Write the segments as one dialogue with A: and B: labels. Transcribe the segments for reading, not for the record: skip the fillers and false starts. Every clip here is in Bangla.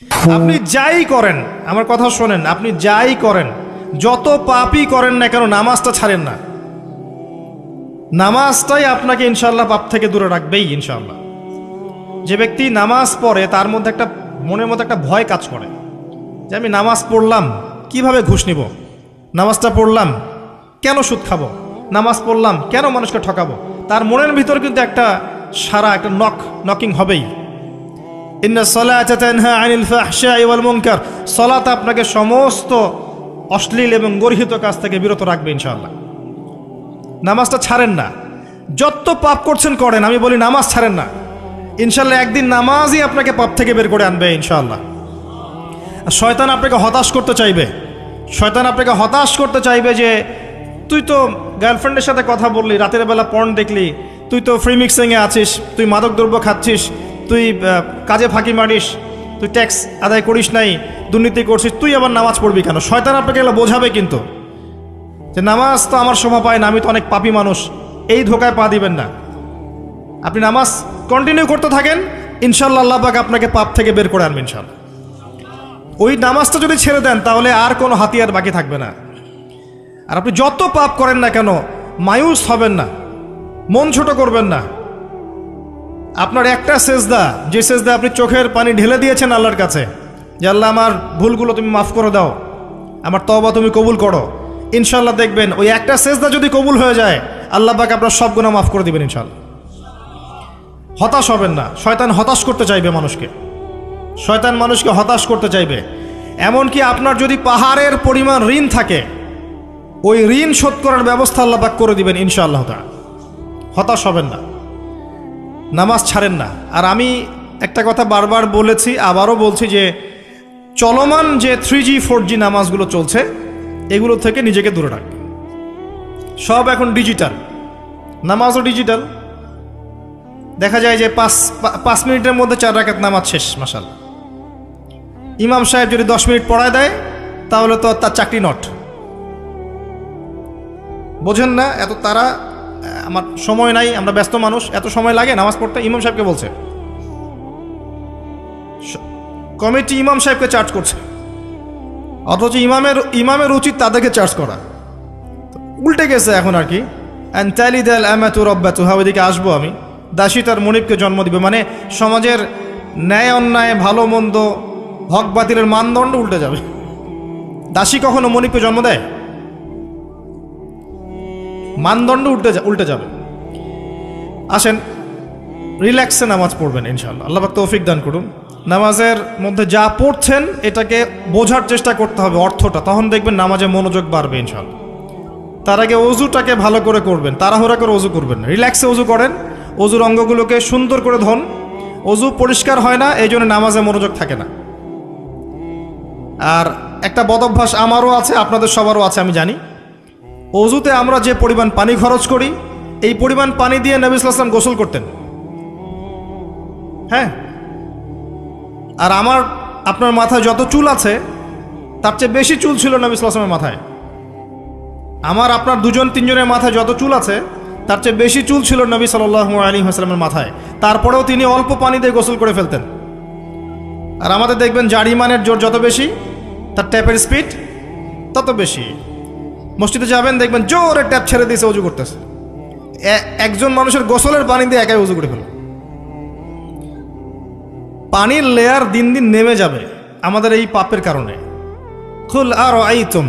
A: আপনি যাই করেন, আমার কথা শোনেন, আপনি যাই করেন, যত পাপই করেন না কেন, নামাজটা ছাড়েন না। নামাজটাই আপনাকে ইনশাআল্লাহ পাপ থেকে দূরে রাখবেই ইনশাআল্লাহ। যে ব্যক্তি নামাজ পড়ে তার মধ্যে একটা মনের মধ্যে একটা ভয় কাজ করে যে আমি নামাজ পড়লাম, কিভাবে ঘুষ নিব, নামাজটা পড়লাম কেন সুদ খাবো, নামাজ পড়লাম কেন মানুষকে ঠকাবো। তার মনের ভিতর কিন্তু একটা সারা একটা নকিং হবেই। ইন্না সলাতা তানহা আনিল ফাহশাই ওয়াল মুনকার, সালাত আপনাকে সমস্ত অশ্লীল এবং গর্হিত কাজ থেকে বিরত রাখবে ইনশাআল্লাহ। নামাজটা ছাড়েন না, যত পাপ করছেন করেন, আমি বলি নামাজ ছাড়েন না। ইনশাআল্লাহ একদিন নামাজই আপনাকে পাপ থেকে বের করে আনবে ইনশাআল্লাহ। শয়তান আপনাকে হতাশ করতে চাইবে, শয়তান আপনাকে হতাশ করতে চাইবে যে তুই তো গার্লফ্রেন্ডের সাথে কথা বললি, রাতের বেলা পর্ন দেখলি, তুই তো ফ্রি মিক্সিংয়ে আছিস, তুই মাদকদ্রব্য খাচ্ছিস, তুই কাজে ফাঁকি মারিস, তুই ট্যাক্স আদায় করিস নাই, দুর্নীতি করছিস, তুই আবার নামাজ পড়বি কেন। শয়তান আপনাকে এগুলো বোঝাবে কিন্তু যে নামাজ তো আমার শোভা পায় না, আমি তো অনেক পাপী মানুষ। এই ধোকায় পা দিবেন না। আপনি নামাজ কন্টিনিউ করতে থাকেন, ইনশাআল্লাহ আল্লাহ পাক আপনাকে পাপ থেকে বের করে আনবেন ইনশাআল্লাহ। ওই নামাজটা যদি ছেড়ে দেন তাহলে আর কোনো হাতিয়ার বাকি থাকবে না। আর আপনি যত পাপ করেন না কেন মায়ুস হবেন না, মন ছোট করবেন না। আপনার একটা সেজদা, যে সেজদা আপনি চোখের পানি ঢেলে দিয়েছেন আল্লাহর কাছে যে আল্লাহ আমার ভুলগুলো তুমি মাফ করে দাও, আমার তওবা তুমি কবুল করো, ইনশাআল্লাহ দেখবেন ওই একটা সেজদা যদি কবুল হয়ে যায় আল্লাহ পাক আপনার সব গুনাহ মাফ করে দিবেন ইনশাআল্লাহ। হতাশ হবেন না। শয়তান হতাশ করতে চাইবে মানুষকে, শয়তান মানুষকে হতাশ করতে চাইবে। এমনকি আপনার যদি পাহাড়ের পরিমাণ ঋণ থাকে, ওই ঋণ শোধ করার ব্যবস্থা আল্লাহ পাক করে দিবেন ইনশাআল্লাহ তাআলা। হতাশ হবেন না, নামাজ ছাড়েন না। আর আমি একটা কথা বারবার বলেছি, আবারও বলছি যে চলমান যে 3G 4G নামাজগুলো চলছে এগুলো থেকে নিজেকে দূরে রাখবেন। সব এখন ডিজিটাল, নামাজও ডিজিটাল। দেখা যায় যে 5 মিনিটের মধ্যে 4 রাকাত নামাজ শেষ মাশাআল্লাহ। ইমাম সাহেব যদি 10 মিনিট পড়ায় দেয় তাহলে তো তার চাকরি নট। বোঝেন না এত তারা, আমার সময় নাই, আমরা ব্যস্ত মানুষ, এত সময় লাগে নামাজ পড়তে। ইমাম সাহেবকে বলছে, কমিটি ইমাম সাহেবকে চার্জ করছে, অথচ ইমামের উচিত তাদেরকে চার্জ করা। উল্টে গেছে এখন আর কি। ওইদিকে আসবো আমি। দাসী তার মনিবকে জন্ম দিবে, মানে সমাজের ন্যায় অন্যায় ভালো মন্দ হক বাতিলের মানদণ্ড উল্টে যাবে। দাসী কখনো মনিবকে জন্ম দেয়? মানদণ্ড উল্টে যাবে। আসেন রিল্যাক্সে নামাজ পড়বেন ইনশাআল্লাহ। আল্লাহ পাক তৌফিক দান করুন। নামাজের মধ্যে যা পড়ছেন এটাকে বোঝার চেষ্টা করতে হবে অর্থটা, তখন দেখবেন নামাজে মনোযোগ বাড়বে ইনশাআল্লাহ। তার আগে অজুটাকে ভালো করে করবেন, তাড়াহুড়া করে অজু করবেন না, রিল্যাক্সে অজু করেন। অজুর অঙ্গগুলোকে সুন্দর করে ধন। অজু পরিষ্কার হয় না, এই জন্য নামাজে মনোযোগ থাকে না। আর একটা বদভ্যাস আমারও আছে, আপনাদের সবারও আছে আমি জানি। অজুতে আমরা যে পরিমাণ পানি খরচ করি, এই পরিমাণ পানি দিয়ে নবী সাল্লাল্লাহু আলাইহি ওয়াসাল্লাম গোসল করতেন। হ্যাঁ, আর আপনার মাথায় যত চুল আছে তার চেয়ে বেশি চুল ছিল নবী সাল্লাল্লাহু আলাইহি ওয়াসাল্লামের মাথায়। আপনার 2-3 জনের মাথায় যত চুল আছে তার চেয়ে বেশি চুল ছিল নবী সাল্লাল্লাহু আলাইহি ওয়াসাল্লামের মাথায়। তারপরেও তিনি অল্প পানি দিয়ে গোসল করে ফেলতেন। আর আমাদের দেখবেন জারিমানের জোর যত বেশি, তার ট্যাপের স্পিড তত বেশি। মসজিদে যাবেন দেখবেন জোরে ট্যাপ ছেড়ে দিয়েছে, অজু করতেছে। একজন মানুষের গোসলের পানি দিয়ে একাই অজু করে ফেল। পানির লেয়ার দিন দিন নেমে যাবে আমাদের এই পাপের কারণে। কুল আরাআইতুম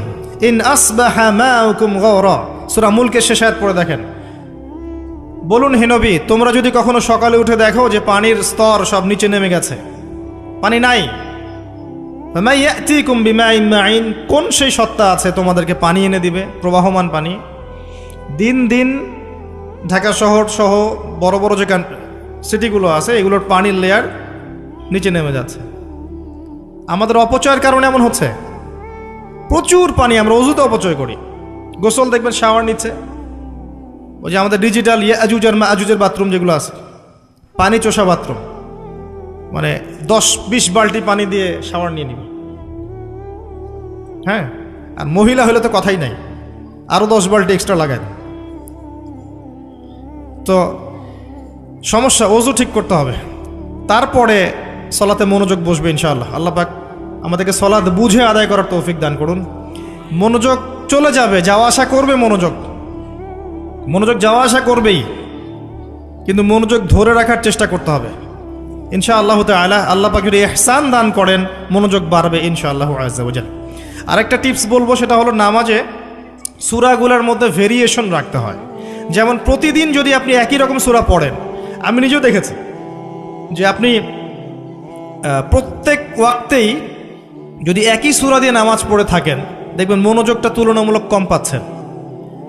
A: ইন আসবাহা মাউকুম গাওরা, সূরা মুলকের শেষ আয়াত পড়ে দেখেন। বলুন হে নবী, তোমরা যদি কখনো সকালে উঠে দেখো যে পানির স্তর সব নিচে নেমে গেছে, পানি নাই, ফামা ইয়াতিকুম বিমাইন মাইন, কোন সেই সত্তা আছে তোমাদেরকে পানি এনে দিবে, প্রবাহমান পানি। দিন দিন ঢাকা শহর সহ বড় বড় যে সিটিগুলো আছে এগুলোর পানির লেয়ার নিচে নেমে যাচ্ছে। আমাদের অপচয়ের কারণে এমন হচ্ছে। প্রচুর পানি আমরা অজুতে অপচয় করি। গোসল দেখবেন শাওয়ার নিচ্ছে, ওই যে আমাদের ডিজিটাল ইয়াজুজ আর মাজুজের বাথরুম যেগুলো আছে, পানি চোষা বাথরুম, মানে 10-20 বালতি পানি দিয়ে শাওয়ার নিয়ে নিবি। হ্যাঁ, আর মহিলা হলে তো কথাই নাই, আরও 10 বালতি এক্সট্রা লাগায়। তো সমস্যা, অজু ঠিক করতে হবে। তারপরে সলাতে মনোযোগ বসবে ইনশাআল্লাহ। আল্লাহ পাক আমাদেরকে সলাত বুঝে আদায় করার তৌফিক দান করুন। মনোযোগ চলে যাবে, যাওয়া আসা করবে, মনোযোগ যাওয়া আসা করবেই, কিন্তু মনোযোগ ধরে রাখার চেষ্টা করতে হবে ইনশাআল্লাহ তাআলা। আল্লাহ পাক যদি ইহসান দান করেন মনোযোগ বাড়বে ইনশাআল্লাহ আযজা ওয়া জাল। আরেকটা টিপস বলবো, সেটা হলো নামাজে সূরাগুলোর মধ্যে ভেরিয়েশন রাখতে হয়। যেমন প্রতিদিন যদি আপনি একই রকম সূরা পড়েন, আমি নিজেও দেখেছি যে আপনি প্রত্যেক ওয়াক্তেই যদি একই সূরা দিয়ে নামাজ পড়ে থাকেন, দেখবেন মনোযোগটা তুলনামূলক কম পাচ্ছেন।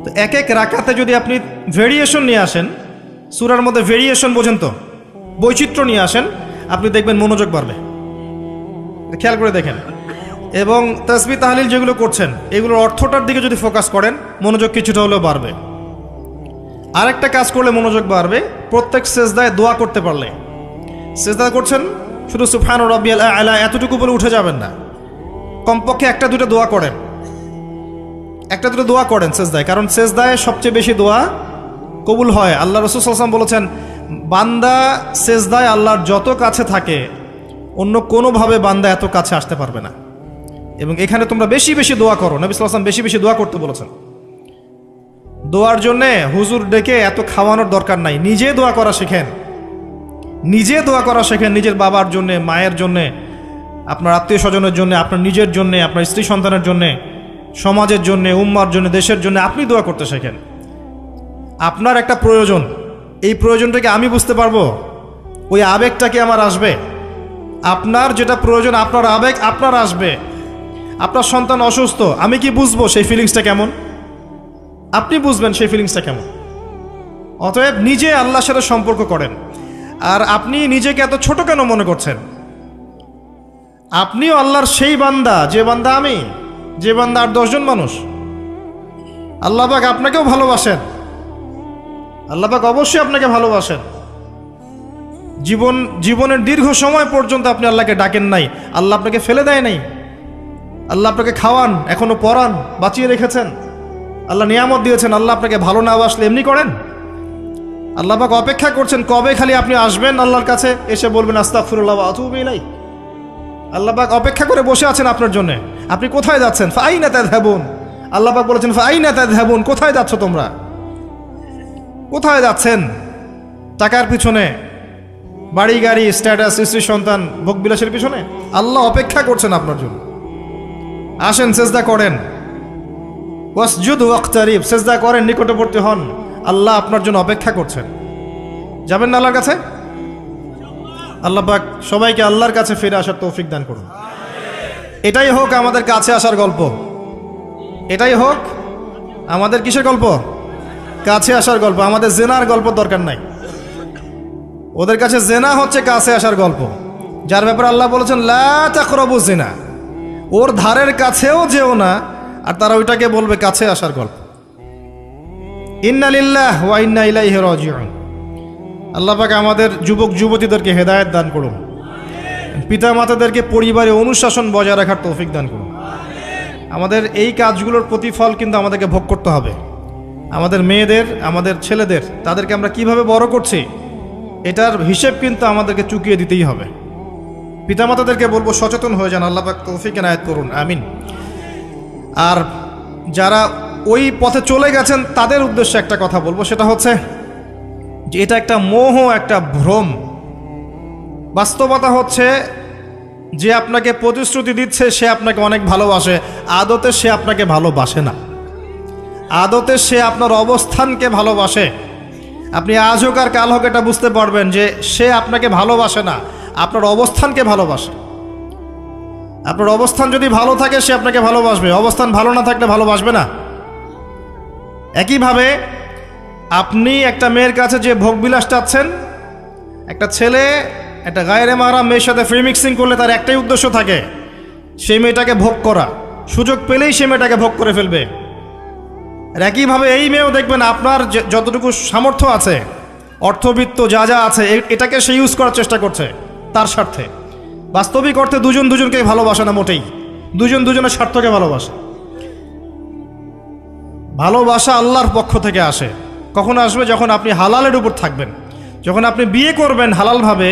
A: তো এক এক রাকাতে যদি আপনি ভেরিয়েশন নিয়ে আসেন, সূরার মধ্যে ভেরিয়েশন বোঝেন তো, বৈচিত্র্য নিয়ে আসেন, আপনি দেখবেন মনোযোগ বাড়বে। খেয়াল করে দেখেন। এবং তাসবিহ তাহলিল যেগুলো করছেন, এগুলোর অর্থটার দিকে যদি ফোকাস করেন, মনোযোগ কিছুটা হলেও বাড়বে। আরেকটা কাজ করলে মনোযোগ বাড়বে, প্রত্যেক সেজদায় দোয়া করতে পারলে। সেজদা করছেন, শুধু সুবহান রাব্বিয়াল আ'লা এতটুকু বলে উঠে যাবেন না, কমপক্ষে একটা দুটো দোয়া করেন সেজদায়, কারণ সেজদায় সবচেয়ে বেশি দোয়া কবুল হয়। আল্লাহ রাসূল সাল্লাল্লাহু আলাইহি ওয়াসাল্লাম বলেছেন, বান্দা সেজদায় আল্লাহর যত কাছে থাকে, অন্য কোনোভাবে বান্দা এত কাছে আসতে পারবে না। এবং এখানে তোমরা বেশি বেশি দোয়া করো। নবী সাল্লাল্লাহু আলাইহি ওয়াসাল্লাম বেশি বেশি দোয়া করতে বলেছেন। দোয়ার জন্যে হুজুর ডেকে এত খাওয়ানোর দরকার নাই, নিজে দোয়া করা শেখেন, নিজের বাবার জন্যে, মায়ের জন্যে, আপনার আত্মীয় স্বজনের জন্য, আপনার নিজের জন্য, আপনার স্ত্রী সন্তানের জন্য, সমাজের জন্য, উম্মার জন্য, দেশের জন্য আপনি দোয়া করতে শেখেন। আপনার একটা প্রয়োজন, এই প্রয়োজনটাকে আমি বুঝতে পারবো, ওই আবেগটা কি আমার আসবে? আপনার যেটা প্রয়োজন, আপনার আবেগ আপনার আসবে। আপনার সন্তান অসুস্থ, আমি কি বুঝবো সেই ফিলিংসটা কেমন? আপনি বুঝবেন সেই ফিলিংসটা কেমন। অতএব নিজে আল্লাহর সাথে সম্পর্ক করেন। আর আপনি নিজেকে এত ছোট কেন মনে করছেন? আপনিও আল্লাহর সেই বান্দা, যে বান্দা আমি, যে বান্দা আর 10 জন মানুষ। আল্লাহ পাক আপনাকেও ভালোবাসেন, আল্লাহ পাক অবশ্যই আপনাকে ভালোবাসেন। জীবনের দীর্ঘ সময় পর্যন্ত আপনি আল্লাহকে ডাকেন নাই, আল্লাহ আপনাকে ফেলে দেয় নাই। আল্লাহ আপনাকে খাওয়ান, এখনো পরান, বাঁচিয়ে রেখেছেন, আল্লাহ নিয়ামত দিয়েছেন। আল্লাহ আপনাকে ভালো না বাসলে এমনি করেন? আল্লাহ পাক অপেক্ষা করছেন কবে খালি আপনি আসবেন আল্লাহর কাছে, এসে বলবেন আস্তাগফিরুল্লাহ ওয়া আতুবু ইলাইহি। আল্লাহ পাক অপেক্ষা করে বসে আছেন আপনার জন্য। আপনি কোথায় যাচ্ছেন? ফাআইনা তাযহাবুন। আল্লাহ পাক বলেছেন ফাআইনা তাযহাবুন, কোথায় যাচ্ছ তোমরা? কোথায় যাচ্ছেন? টাকার পিছনে, বাড়ি গাড়ি, স্ট্যাটাস, স্ত্রী সন্তান, ভোগবিলাসের পিছনে? আল্লাহ অপেক্ষা করছেন আপনার জন্য। আসেন, সেজদা করেন, ওয়াসজুদ ওয়াকতারিব, সেজদা করেন, নিকটবর্তী হন। আল্লাহ আপনার জন্য অপেক্ষা করছেন। যাবেন না আল্লাহর কাছে? আল্লাহ পাক সবাইকে আল্লাহর কাছে ফিরে আসার তৌফিক দান করুন। এটাই হোক আমাদের কাছে আসার গল্প, এটাই হোক আমাদের কিসের গল্প? কাছে আসার গল্প। আমাদের জেনার গল্প দরকার নাই। ওদের কাছে জেনা হচ্ছে কাছে আসার গল্প, যার ব্যাপারে আল্লাহ বলেছেন লা তাকরাবু জিনা, ওর ধারের কাছেও যেও না, আর তারা ওইটাকে বলবে কাছে আসার গল্প। ইন্না লিল্লাহি ওয়া ইন্না ইলাইহি রাজিউন। আল্লাহ পাক আমাদের যুবক যুবতীদেরকে হেদায়েত দান করুন, পিতা মাতাদেরকে পরিবারে অনুশাসন বজায় রাখার তৌফিক দান করুন। আমাদের এই কাজগুলোর প্রতিফল কিন্তু আমাদেরকে ভোগ করতে হবে। আমাদের মেয়েদের, আমাদের ছেলেদের, তাদেরকে আমরা কিভাবে বড় করছি, এটার হিসেব কিন্তু আমাদেরকে চুকিয়ে দিতেই হবে। পিতামাতাদেরকে বলবো সচেতন হয়ে যান। আল্লাহ পাক তৌফিক এনায়েত করুন, আমিন। আর যারা ওই পথে চলে গেছেন তাদের উদ্দেশ্যে একটা কথা বলবো, সেটা হচ্ছে যে এটা একটা মোহ, একটা ভ্রম। বাস্তবতা হচ্ছে যে আপনাকে প্রতিশ্রুতি দিচ্ছে সে আপনাকে অনেক ভালোবাসে, আদতে সে আপনাকে ভালোবাসে না। আদতে সে আপনার অবস্থানকে ভালোবাসে। আপনি আজ হোক আর কাল হোক এটা বুঝতে পারবেন যে সে আপনাকে ভালোবাসে না, আপনার অবস্থানকে ভালোবাসে। আপনার অবস্থান যদি ভালো থাকে সে আপনাকে ভালোবাসবে, অবস্থান ভালো না থাকলে ভালোবাসবে না। একইভাবে আপনি একটা মেয়ের কাছে যে ভোগবিলাস চাচ্ছেন, একটা ছেলে একটা গায়রে মাহরাম মেয়ের সাথে ফ্রি মিক্সিং করলে তার একটাই উদ্দেশ্য থাকে, সেই মেয়েটাকে ভোগ করা। সুযোগ পেলেই সে মেয়েটাকে ভোগ করে ফেলবে। আর একইভাবে এই মেয়েও দেখবেন আপনার যতটুকু সামর্থ্য আছে, অর্থবিত্ত যা যা আছে, এটাকে সে ইউজ করার চেষ্টা করছে তার স্বার্থে। বাস্তবিক অর্থে দুজন দুজনকে ভালোবাসে না মোটেই, দুজন দুজনের স্বার্থকে ভালোবাসে। ভালোবাসা আল্লাহর পক্ষ থেকে আসে। কখন আসবে? যখন আপনি হালালের উপর থাকবেন, যখন আপনি বিয়ে করবেন হালালভাবে,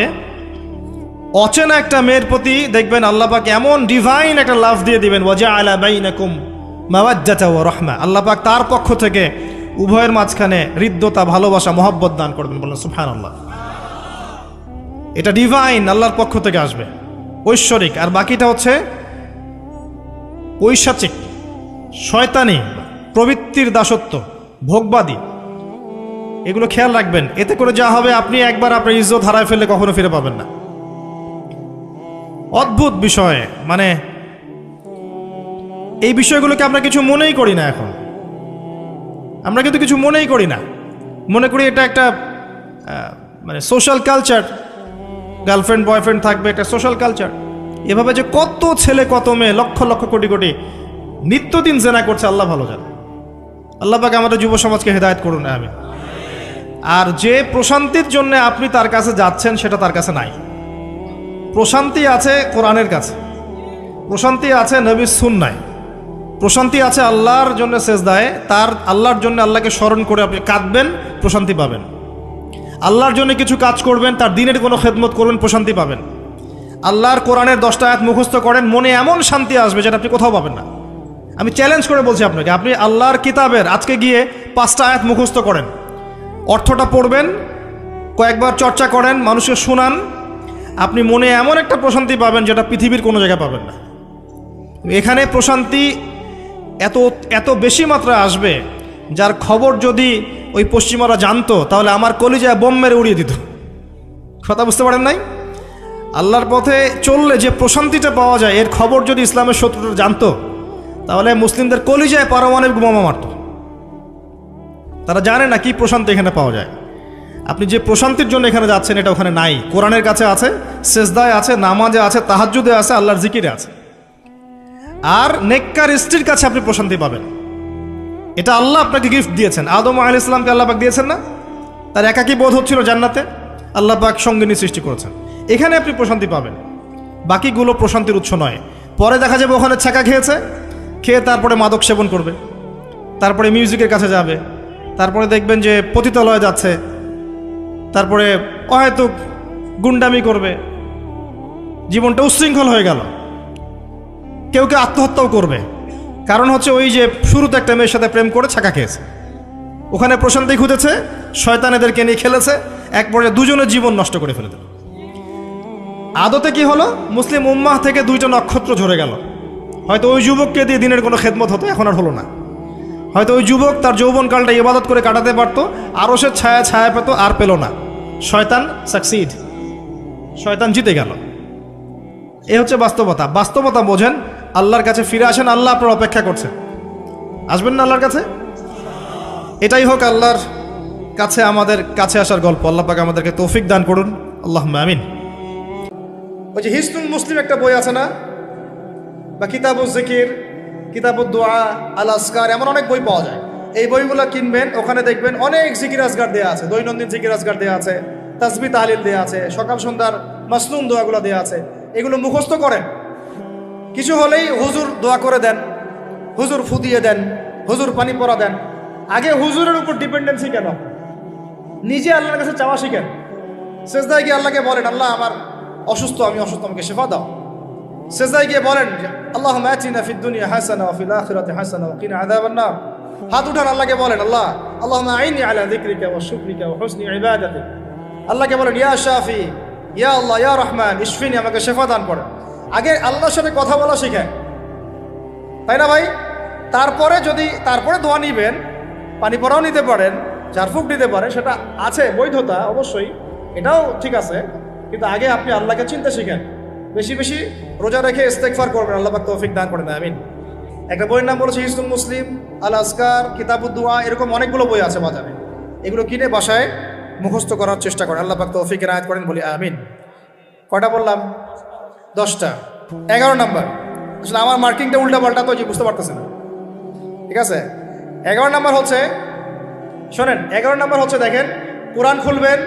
A: অচেনা একটা মেয়ের প্রতি দেখবেন আল্লাহ পাক এমন ডিভাইন একটা লাভ দিয়ে দিবেন, ওয়াজআলা বাইনাকুম মাওয়াজ্জাতা ওয়া রাহমা, আল্লাহ পাক তার পক্ষ থেকে উভয়ের মাঝখানে হৃদ্যতা, ভালোবাসা, মহব্বত দান করবেন। বলুন সুবহানাল্লাহ। এটা ডিভাইন, আল্লাহর পক্ষ থেকে আসবে, ঐশ্বরিক। আর বাকিটা হচ্ছে পৈশাচিক, শয়তানি, প্রবৃত্তির দাসত্ব, ভোগবাদী। এগুলো খেয়াল রাখবেন। এতে করে যা হবে, আপনি একবার আপনার ইজ্জত হারায় ফেললে কখনো ফিরে পাবেন না। অদ্ভুত বিষয়, মানে এই বিষয়গুলোকে আমরা কিছু মনেই করি না এখন। আমরা কিন্তু কিছু মনেই করি না, মনে করি এটা একটা মানে সোশ্যাল কালচার, গার্লফ্রেন্ড বয়ফ্রেন্ড থাকবে, একটা সোশ্যাল কালচার। এভাবে যে কত ছেলে কত মেয়ে, লক্ষ লক্ষ কোটি কোটি নিত্যদিন জেনা করছে, আল্লাহ ভালো জানে। আল্লাহ পাক আমাদের যুব সমাজকে হেদায়েত করুন, আমিন। আর যে প্রশান্তির জন্য আপনি তার কাছে যাচ্ছেন, সেটা তার কাছে নাই। প্রশান্তি আছে কোরআনের কাছে, প্রশান্তি আছে নবীর সুন্নায়, প্রশান্তি আছে আল্লাহর জন্য সেজদায়। তার আল্লাহর জন্য আল্লাহকে স্মরণ করে আপনি কাঁদবেন, প্রশান্তি পাবেন। আল্লাহর জন্য কিছু কাজ করবেন, তার দিনের কোনো খেদমত করবেন, প্রশান্তি পাবেন। আল্লাহর কোরআনের 10টা আয়াত মুখস্থ করেন, মনে এমন শান্তি আসবে যেটা আপনি কোথাও পাবেন না। আমি চ্যালেঞ্জ করে বলছি আপনাকে, আপনি আল্লাহর কিতাবের আজকে গিয়ে 5টা আয়াত মুখস্থ করেন, অর্থটা পড়বেন, কয়েকবার চর্চা করেন, মানুষকে শোনান, আপনি মনে এমন একটা প্রশান্তি পাবেন যেটা পৃথিবীর কোনো জায়গায় পাবেন না। এখানে প্রশান্তি এত এত বেশি মাত্রায় আসবে, যার খবর যদি ওই পশ্চিমারা জানতো, তাহলে আমার কলিজায় বোম মেরে উড়িয়ে দিত। কথা বুঝতে পারেন নাই? আল্লাহর পথে চললে যে প্রশান্তিটা পাওয়া যায়, এর খবর যদি ইসলামের শত্রুরা জানতো, তাহলে মুসলিমদের কলিজায় পারমাণবিক বোমা মারত। তারা জানে না কি প্রশান্তি এখানে পাওয়া যায়। আপনি যে প্রশান্তির জন্য এখানে যাচ্ছেন, এটা ওখানে নাই। কোরআনের কাছে আছে, সেজদায় আছে, নামাজে আছে, তাহাজ্জুদে আছে, আল্লাহর জিকিরে আছে। আর নেককার স্ত্রীর কাছে আপনি প্রশান্তি পাবেন। এটা আল্লাহ আপনাকে গিফট দিয়েছেন। আদম আলাইহিস সালামকে আল্লাহ পাক দিয়েছেন না? তার একাকী বোধ হচ্ছিল জান্নাতে, আল্লাহ পাক সঙ্গিনী সৃষ্টি করেছেন। এখানে আপনি প্রশান্তি পাবেন, বাকিগুলো প্রশান্তির উৎস নয়। পরে দেখা যাবে ওখানে ছ্যাঁকা খেয়েছে, খেয়ে তারপরে মাদক সেবন করবে, তারপরে মিউজিকের কাছে যাবে, তারপরে দেখবেন যে পতিতালয়ে যাচ্ছে, তারপরে অহেতুক গুন্ডামি করবে, জীবনটা উচ্ছৃঙ্খল হয়ে গেল। কেউ কেউ আত্মহত্যাও করবে, কারণ হচ্ছে ওই যে শুরুতে একটা মেয়ের সাথে প্রেম করে ছ্যাঁকা খেয়েছে, ওখানে প্রশান্তি খুঁজেছে, শয়তান এদেরকে নিয়ে খেলেছে, এক পর্যায়ে দুজনের জীবন নষ্ট করে ফেলে দিল। আদতে কি হলো, মুসলিম উম্মাহ থেকে 2টা নক্ষত্র ঝরে গেল। হয়তো ওই যুবককে দিয়ে দিনের কোনো খেদমত হতো, এখন আর হলো না। হয়তো ওই যুবক তার যৌবনকালটা ইবাদত করে কাটাতে পারতো, আরও সে ছায়া ছায়া পেত, আর পেল না। শয়তান সাকসিড, শয়তান জিতে গেল। এ হচ্ছে বাস্তবতা। বাস্তবতা বোঝেন, আল্লাহর কাছে ফিরে আসেন, আল্লাহ আপনার অপেক্ষা করছেন। আসবেন না আল্লাহর কাছে? এটাই হোক আল্লাহর কাছে আমাদের কাছে আসার গল্প। আল্লাহ পাক আমাদেরকে তৌফিক দান করুন, আল্লাহুম্মা আমিন। ওই যে হিসনুল মুসলিম একটা বই আছে না, বা কিতাবুজ জিকির, কিতাবুদ দোয়া, আল আসকার, এমন অনেক বই পাওয়া যায়। এই বইগুলো কিনবেন, ওখানে দেখবেন অনেক জিকির আজগার দেওয়া আছে, দৈনন্দিন জিকির আজগার দেওয়া আছে, তাসবিহ তাহলিল দেওয়া আছে, সকাল সন্ধ্যার মাসনুন দোয়াগুলো দেওয়া আছে। এগুলো মুখস্থ করেন, কিছু হলেই হুজুর দোয়া করে দেন, হুজুর ফু দিয়ে দেন, হুজুর পানি পরা দেন। আগে হুজুরের উপর ডিপেন্ডেন্সি কেন? নিজে আল্লাহর কাছে চাওয়া শিখেন। সেজদায় গিয়ে আল্লাহকে বলেন, আল্লাহ আমার অসুস্থ, আমি অসুস্থ, আমাকে শেফা দাও। সেজদায় গিয়ে বলেন, আল্লাহুম্মা আতিনা ফিদ দুনিয়া হাসানা ওয়া ফিল আখিরাতি হাসানা ওয়া কিনা আযাবান নার। হাত উঠান, আল্লাহকে বলেন, আল্লাহ আল্লাহুম্মা আইনি আলা যিকরিকা ওয়া শুকরিকা ওয়া হুসনি ইবাদাতিক। আল্লাহকে বলেন, ইয়া শাফি, ইয়া আল্লাহ, ইয়া রহমান, ইশফিনি, আমাকে শেফা দান করেন। আগে আল্লাহর সাথে কথা বলা শিখেন, তাই না ভাই? তারপরে দোয়া নিবেন, পানি পরাও নিতে পারেন, ঝাড়ফুঁক দিতে পারেন, সেটা আছে বৈধতা অবশ্যই, এটাও ঠিক আছে। কিন্তু আগে আপনি আল্লাহকে চিনতে শিখেন। বেশি বেশি রোজা রেখে ইস্তেগফার করবেন, আল্লাহ পাক তৌফিক দান করেন, আমিন। একটা বইয়ের নাম বলেছে হিসনুল মুসলিম, আল আসকার, কিতাবুদ দোয়া, এরকম অনেকগুলো বই আছে বাজারে। এগুলো কিনে বাসায় মুখস্থ করার চেষ্টা করেন, আল্লাহ পাক তৌফিক এনায়েত করেন, বলি আমিন। কয়টা বললাম? 10টা। 11 নাম্বার, আসলে আমার মার্কিংটা উল্টা পাল্টা তো বুঝতে পারতেছে না, ঠিক আছে? 11 নাম্বার হচ্ছে, শোনেন, 11 নাম্বার হচ্ছে, দেখেন, কোরআন খুলবেন,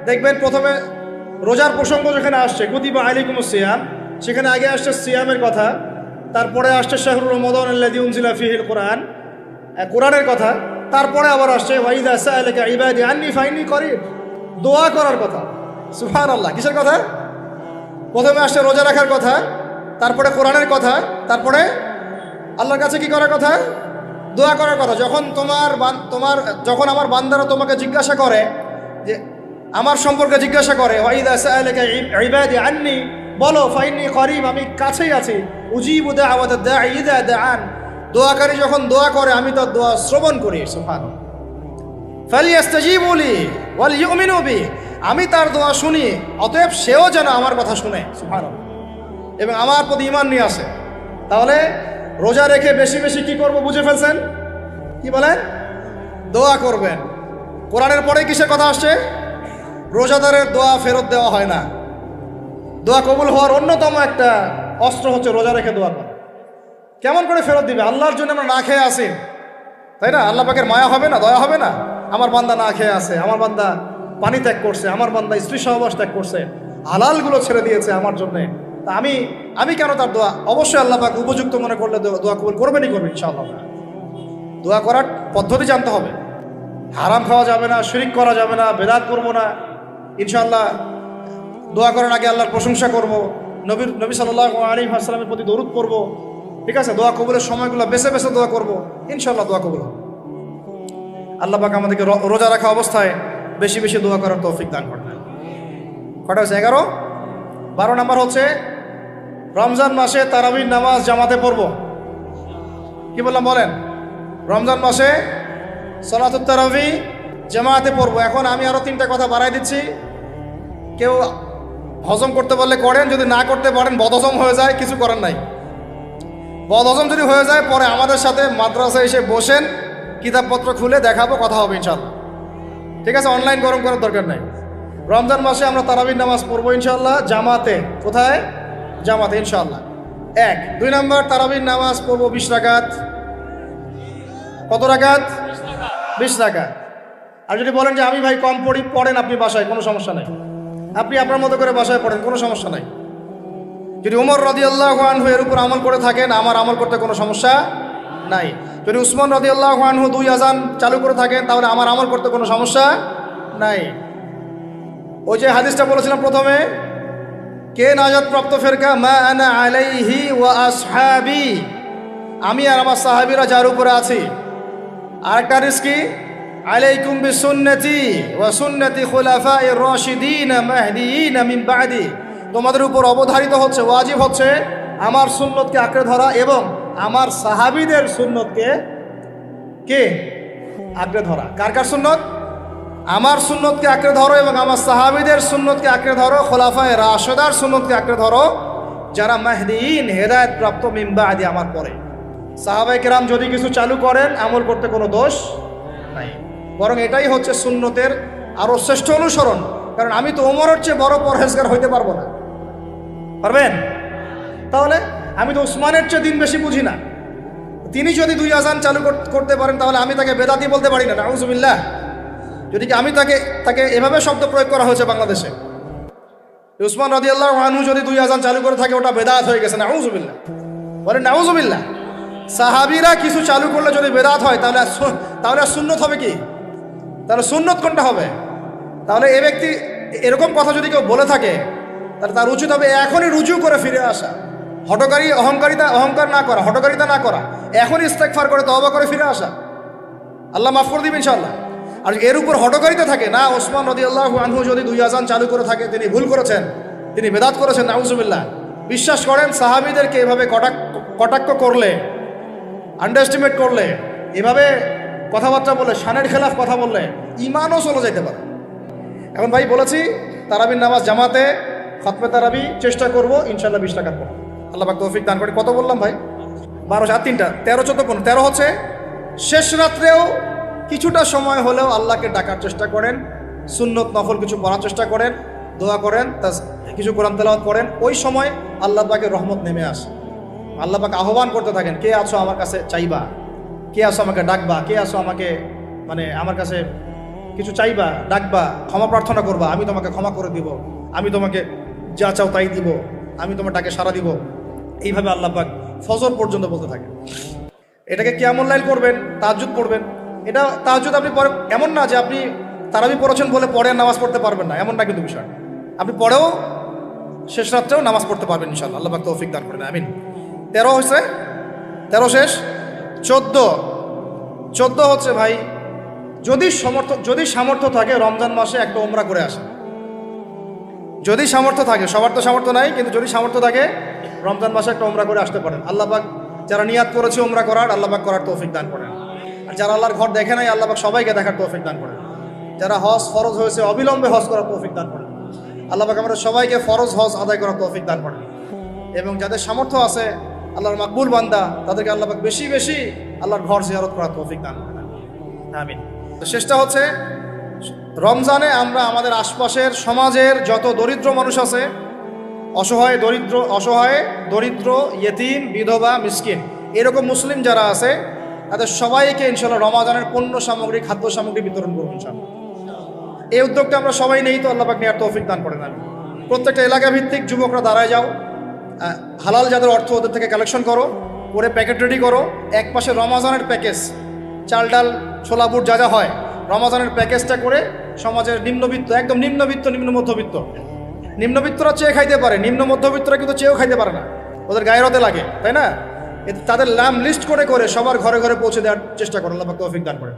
A: দেখবেন প্রথমে রোজার প্রসঙ্গ যেখানে আসছে, কুতিবা আলাইকুমুস সিয়াম, সেখানে আগে আসছে সিয়ামের কথা, তারপরে আসছে শাহরুর রমাদান আল্লাযী উনজিলা ফীহিল কোরআন, কোরআনের কথা, তারপরে আবার আসছে ওয়া ইযা সাআলাকা ইবাদি আন্নী ফাইন্নী করিব, দোয়া করার কথা। সুবহানাল্লাহ, কিসের কথা?
B: প্রথমে আসছে রোজা রাখার কথা, তারপরে কোরআনের কথা, তারপরে আল্লাহর কাছে কি করার কথা? দোয়া করার কথা। যখন আমার বান্দারা তোমাকে জিজ্ঞাসা করে, যে আমার সম্পর্কে জিজ্ঞাসা করে, ওয়াইদা সাআলাকা ইবাদি আন্নি, বলো ফাইন্নী করিব, আমি কাছেই আছি, উজিবু দাওয়াতাদ দাঈ ইযা দাআন, দোয়াকারী যখন দোয়া করে আমি তার দোয়া শ্রবণ করি। সুবহানাল্লাহ। ফালিয়াস্তাজিবু লি ওয়াল ইউমিনু বি, আমি তার দোয়া শুনি, অতএব সেও যেন আমার কথা শুনে। সুবহানাল্লাহ। এবং আমার প্রতি ঈমান নিয়ে আসে। তাহলে রোজা রেখে বেশি বেশি কি করব বুঝে ফেলছেন? কি বলেন? দোয়া করবেন। কোরআনের পরে কিসের কথা আসছে? রোজাদারের দোয়া ফেরত দেওয়া হয় না। দোয়া কবুল হওয়ার অন্যতম একটা অস্ত্র হচ্ছে রোজা রেখে দোয়া করা। কেমন করে ফেরত দিবে? আল্লাহর জন্য আমরা না খেয়ে আসি, তাই না? আল্লাহ পাকের মায়া হবে না, দয়া হবে না? আমার বান্দা না খেয়ে আছে, আমার বান্দা পানি ত্যাগ করছে, আমার বান্দা স্ত্রী সহবাস ত্যাগ করছে, হালালগুলো ছেড়ে দিয়েছে আমার জন্যে, তা আমি কেন তার দোয়া? অবশ্যই আল্লাহ পাক উপযুক্ত মনে করলে দোয়া কবুল করবেনই করবেন ইনশাআল্লাহ। দোয়া করার পদ্ধতি জানতে হবে। হারাম খাওয়া যাবে না, শিরিক করা যাবে না, বেদাত করবো না। ইনশাআল্লাহ দোয়া করার আগে আল্লাহর প্রশংসা করব, নবী সাল্লাল্লাহু আলাইহি ওয়াসাল্লামের প্রতি দরুদ পড়ব। ঠিক আছে? দোয়া কবুলের সময়গুলো বেছে বেছে দোয়া করব, ইনশাআল্লাহ দোয়া কবুল হবে। আল্লাহ পাক আমাদেরকে রোজা রাখা অবস্থায় বেশি বেশি দোয়া করার তৌফিক দান করেন। কটা হচ্ছে? 11। 12 নম্বর হচ্ছে রমজান মাসে তারাবির নামাজ জামাতে পড়ব। কি বললাম বলেন? রমজান মাসে সালাতুত তারাবি জামাতে পড়ব। এখন আমি আরো 3টা কথা বাড়াই দিচ্ছি। কেউ হজম করতে পারলে করেন, যদি না করতে পারেন বদহজম হয়ে যায়, কিছু করার নাই। বদহজম যদি হয়ে যায় পরে আমাদের সাথে মাদ্রাসায় এসে বসেন, কিতাবপত্র খুলে দেখাবো, কথা হবে ইনশাআল্লাহ। ঠিক আছে? অনলাইন গরম করার দরকার নাই। রমজান মাসে আমরা তারাবির নামাজ পড়বো ইনশাআল্লাহ জামাতে। কোথায়? জামাতে ইনশাআল্লাহ। 1। 2 নম্বর, তারাবির নামাজ পড়বো 20 রাকাত। কত রাকাত? 20 রাকাত। আর যদি বলেন যে আমি ভাই কম পড়েন আপনি বাসায়, কোনো সমস্যা নাই, আপনি আপনার মতো করে বাসায় পড়েন, কোনো সমস্যা নাই। যদি উমর রাদিয়াল্লাহু আনহু এর উপর আমল করে থাকেন, আমার আমল করতে কোনো সমস্যা নাই। যদি উসমান রাদিয়াল্লাহু আনহু 2 আযান চালু করে থাকেন, তাহলে আমার আমল করতে কোনো সমস্যা নাই। ওই যে হাদিসটা বলেছিলাম প্রথমে, কে নাজাত প্রাপ্ত ফেরকা? মা আনা আলাইহি ওয়া আসহাবি, আমি আর আমার সাহাবীরা যার উপরে আছি। আরেকটা হাদিস কি? আলাইকুম বিসুন্নতি ওয়া সুন্নতি খুলাফায়ে রাশিদিন মাহদিয়িন মিন বাদি, তোমাদের উপর অবধারিত হচ্ছে, ওয়াজিব হচ্ছে আমার সুন্নতকে আঁকড়ে ধরা এবং আমার সাহাবীদের সুন্নতকে আঁকড়ে ধরা। কার কার সুন্নত? আমার সুন্নতকে আঁকড়ে ধরো এবং আমার সাহাবীদের সুন্নতকে আঁকড়ে ধরো, খোলাফায়ে রাশেদার সুন্নতকে আঁকড়ে ধরো, যারা মাহদিয়িন হেদায়েত প্রাপ্ত মিন বাদি, আমার পরে। সাহাবায়ে কেরাম যদি কিছু চালু করেন, আমল করতে কোনো দোষ নাই, বরং এটাই হচ্ছে সুন্নতের আরো শ্রেষ্ঠ অনুসরণ। কারণ আমি তো ওমরের চেয়ে বড় পরহেজগার হইতে পারবো না। পারবেন? তাহলে আমি তো উসমানের চেয়ে দিন বেশি বুঝি না। তিনি যদি 2 আযান চালু করতে পারেন, তাহলে আমি তাকে বেদাতি বলতে পারি না। নাউযুবিল্লাহ। যদি কি আমি তাকে এভাবে শব্দ প্রয়োগ করা হয়েছে বাংলাদেশে, উসমান রাদিয়াল্লাহু আনহু যদি 2 আযান চালু করে থাকে, ওটা বেদাত হয়ে গেছে। নাউযুবিল্লাহ। বলেন নাউযুবিল্লাহ। সাহাবীরা কিছু চালু করলে যদি বেদাত হয়, তাহলে সুন্নত হবে কি? তাহলে সুন্নত কোনটা হবে? তাহলে এ ব্যক্তি এরকম কথা যদি কেউ বলে থাকে, তাহলে তার উচিত হবে এখনই রুজু করে ফিরে আসা, অহংকার না করা, হঠকারিতা না করা, এখনই ইস্তেগফার করে তওবা করে ফিরে আসা। আল্লাহ মাফ করে দিবেন ইনশাআল্লাহ। আর এর উপর হঠকারিতা থাকে না, ওসমান রাদিয়াল্লাহু আনহু যদি 2 আযান চালু করে থাকে, তিনি ভুল করেছেন, তিনি বেদাত করেছেন, নাউযুবিল্লাহ। বিশ্বাস করেন, সাহাবীদেরকে এভাবে কটাক্ষ করলে, আন্ডারএস্টিমেট করলে, এভাবে কথাবার্তা বলে, শানের খেলাফ কথা বললে ঈমানও চলে যেতে পারে। এখন ভাই বলেছি তারাবির নামাজ জামাতে, খতমে তারাবি চেষ্টা করবো ইনশাআল্লাহ 20 রাকাত পড়ব। আল্লাহ পাক তৌফিক দান করে। কত বললাম ভাই? 12, 7, 3টা, 13, 14, 15। 13 হচ্ছে শেষ রাত্রেও কিছুটা সময় হলেও আল্লাহকে ডাকার চেষ্টা করেন, সুন্নত নফল কিছু পড়ার চেষ্টা করেন, দোয়া করেন, কিছু কোরআন তেলাওয়াত করেন। ওই সময় আল্লাহ পাকের রহমত নেমে আসে। আল্লাহ পাক আহ্বান করতে থাকেন, কে আছো আমার কাছে চাইবা, কে আছো আমাকে ডাকবা, কে আছো আমাকে আমার কাছে কিছু চাইবা, ডাকবা, ক্ষমা প্রার্থনা করবা, আমি তোমাকে ক্ষমা করে দিব, আমি তোমাকে যা চাও তাই দিব, আমি তোমার ডাকে সাড়া দিব। এইভাবে আল্লাহ পাক ফজর পর্যন্ত বলতে থাকে। এটাকে কিয়ামুল লাইল করবেন, তাহাজ্জুদ পড়বেন। এটা তাহাজ্জুদ আপনি পরে, এমন না যে আপনি তারাবি পড়েছেন বলে পরে নামাজ পড়তে পারবেন না, এমনটা কিন্তু বিষয়। আপনি পরেও শেষ রাত্রেও নামাজ পড়তে পারবেন ইনশাআল্লাহ। আল্লাহ পাক তৌফিক দান করেন, আমিন। 13 হয়েছে, 13 শেষ। 14 হচ্ছে ভাই, যদি সামর্থ্য থাকে রমজান মাসে একটা উমরা করে আসে। যদি সামর্থ্য থাকে, সবার তো সামর্থ্য নাই, কিন্তু যদি সামর্থ্য থাকে রমজান মাসে একটা উমরা করে আসতে পারেন। আল্লাহ পাক যারা নিয়াত করেছে উমরা করার, আল্লাহ পাক করার তৌফিক দান করেন। আর যারা আল্লাহর ঘর দেখে নাই, আল্লাহ পাক সবাইকে দেখার তৌফিক দান করেন। যারা হজ ফরজ হয়েছে অবিলম্বে হজ করার তৌফিক দান করেন। আল্লাহ পাক আমরা সবাইকে ফরজ হজ আদায় করার তৌফিক দান করেন। এবং যাদের সামর্থ্য আছে, আল্লাহর মাকবুল বান্দা, তাদেরকে আল্লাহ পাক বেশি বেশি আল্লাহর ঘর জিয়ারত করার তৌফিক দান করেন, আমিন। তো শেষটা হচ্ছে, রমজানে আমরা আমাদের আশপাশের সমাজের যত দরিদ্র মানুষ আছে, অসহায় দরিদ্র ইয়েতিম, বিধবা, মিসকিন, এরকম মুসলিম যারা আছে, তাদের সবাইকে ইনশাআল্লাহ রমজানের পণ্য সামগ্রী, খাদ্য সামগ্রী বিতরণ করবো ইনশাআল্লাহ। এই উদ্যোগটা আমরা সবাই নেই, তো আল্লাহ পাক নেওয়ার তৌফিক দান করেন, আমি। প্রত্যেকটা এলাকা ভিত্তিক যুবকরা দাঁড়ায় যাও, হালাল যাদের অর্থ ওদের থেকে কালেকশন করো, করে প্যাকেট রেডি করো। এক পাশে রমজানের প্যাকেজ, চাল ডাল ছোলা বুট যা যা হয়, রমজানের প্যাকেজটা করে সমাজের নিম্নবিত্ত, একদম নিম্নবিত্ত, নিম্ন মধ্যবিত্ত, নিম্নবিত্তরা চেয়ে খাইতে পারে, নিম্ন মধ্যবিত্তরা কিন্তু চেয়েও খাইতে পারে না, ওদের গায়ের হতে লাগে, তাই না? তাদের নাম লিস্ট করে করে সবার ঘরে ঘরে পৌঁছে দেওয়ার চেষ্টা করে, আল্লাহ পাক তৌফিক দান করেন।